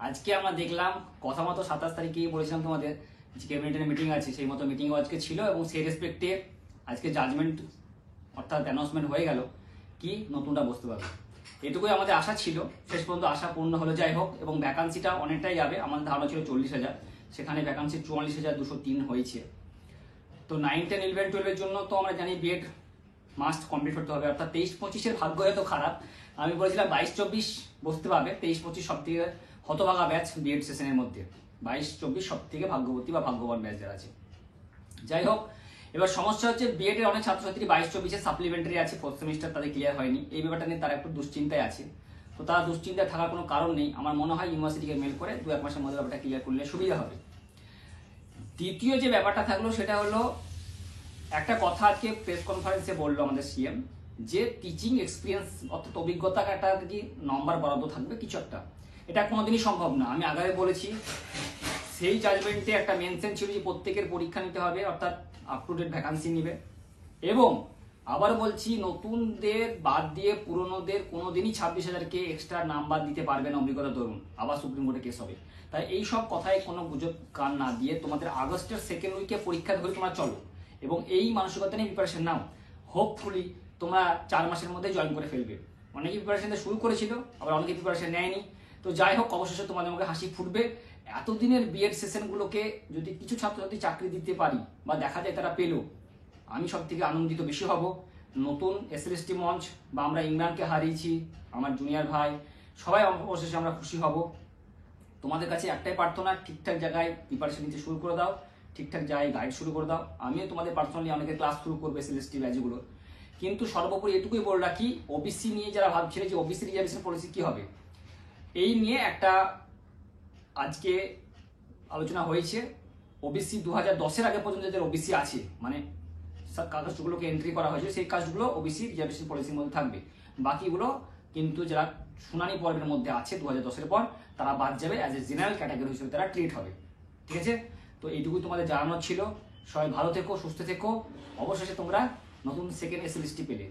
আজকে আমরা দেখলাম কথা মতো 27 তারিখেই বলেছিলাম তোমাদের যে ক্যাবিনেটের মিটিং আছে, সেই মতো মিটিংও আজকে ছিল এবং সেই রেসপেক্টে আজকে জাজমেন্ট অর্থাৎ অ্যানাউন্সমেন্ট হয়ে গেল কি নতুনটা বসতে পারবে। এটুকুই আমাদের আশা ছিল, শেষ পর্যন্ত আশা পূর্ণ হলো। যাই হোক, এবং ভ্যাকান্সিটা অনেকটাই যাবে। আমাদের ধারণা ছিল 40,000, সেখানে ভ্যাকান্সি 44,203 হয়েছে। তো 9, 10, 11, 12-এর জন্য তো আমরা জানি বিএড মাস্ট কমপ্লিট করতে হবে, অর্থাৎ 23-25-এর ভাগ্য হয়তো খারাপ। আমি বলেছিলাম 22-24 বসতে পারবে, 23-25 সব থেকে হতভাগা ব্যাচ বিএড সেশনের মধ্যে। 22-24 সব থেকে ভাগ্যবতী বা ভাগ্যবান ব্যাচ যারা আছে। যাই হোক, এবার সমস্যা হচ্ছে বিএড এর অনেক ছাত্রছাত্রী 22-24-এর সাপ্লিমেন্টারি আছে, 4th সেমিস্টার, তাদের ক্লিয়ার হয়নি। এই ব্যাপারটা নিয়ে তারা একটু দুশ্চিন্তায় আছে। তো তারা দুশ্চিন্তায় থাকার কোনো কারণ নেই। আমার মনে হয় ইউনিভার্সিটিকে মেল করে 2-1 মাসের মধ্যে ব্যাপারটা ক্লিয়ার করলে সুবিধা হবে। দ্বিতীয় যে ব্যাপারটা থাকলো সেটা হলো, একটা কথা আজকে প্রেস কনফারেন্সে বললো আমাদের সিএম, যে টিচিং এক্সপিরিয়েন্স অর্থাৎ অভিজ্ঞতা একটা কি নম্বর বরাদ্দ থাকবে কিছু একটা। এটা কোনোদিনই সম্ভব না। আমি আগে বলেছি, সেই জাজমেন্টে একটা মেনশন ছিল যে প্রত্যেকের পরীক্ষা নিতে হবে, অর্থাৎ আপ টু ডেট ভ্যাকান্সি নিবে। এবং আবার বলছি, নতুনদের বাদ দিয়ে পুরনোদের কোনোদিনই 26,000-কে এক্সট্রা নাম্বার দিতে পারবে না অভিজ্ঞতা ধরুন, আবার সুপ্রিম কোর্টে কেস হবে। তাই এই সব কথায় কোনো গুজব কান না দিয়ে তোমাদের আগস্টের 2nd উইকে পরীক্ষা ধরে তোমরা চলো এবং এই মানসিকতা নিয়ে প্রিপারেশন নাও। হোপফুলি তোমরা 4 মাসের মধ্যে জয়েন করে ফেলবে। অনেকে প্রিপারেশন শুরু করেছিল, আবার অনেকে প্রিপারেশন নেয়নি। তো যাই হোক, অবশেষে তোমাদের মুখে হাসি ফুটবে। এতদিনের বিএড সেশনগুলোকে যদি কিছু ছাত্রছাত্রী চাকরি দিতে পারি বা দেখা যায় তারা পেলো, আমি সব থেকে আনন্দিত বেশি হব। নতুন এসএলএসটি মঞ্চ বা আমরা ইমরানকে হারিয়েছি, আমার জুনিয়র ভাই, সবাই অবশেষে আমরা খুশি হব। তোমাদের কাছে একটাই প্রার্থনা, ঠিকঠাক জায়গায় প্রিপারেশন নিতে শুরু করে দাও, ঠিকঠাক জায়গায় গাইড শুরু করে দাও। আমিও তোমাদের পার্সোনালি অনেকে ক্লাস শুরু করবে এসএলএসটি ব্যাচগুলো। কিন্তু সর্বোপরি এটুকুই বলে রাখি, ওবিসি নিয়ে যারা ভাবছিলে যে ওবিসি রিজার্ভেশন পলিসি কি হবে, এই নিয়ে একটা আজকে আলোচনা হয়েছে। ওবিসি 2010-এর আগে পর্যন্ত যাদের ওবিসি আছে, মানে কাগজগুলোকে এন্ট্রি করা হয়েছে, সেই কাজগুলো ওবিসি রিজার্ভেশন পলিসির মধ্যে থাকবে। বাকিগুলো কিন্তু যারা শুনানি পর্বের মধ্যে আছে 2010-এর পর, তারা বাদ যাবে, অ্যাজ এ জেনারেল ক্যাটাগরি হিসেবে তারা ট্রিট হবে। ঠিক আছে? তো এইটুকুই তোমাদের জানানোর ছিল। সবাই ভালো থেকো, সুস্থ থেকো। অবশেষে তোমরা নতুন 2nd এসএলএসটি পেলে।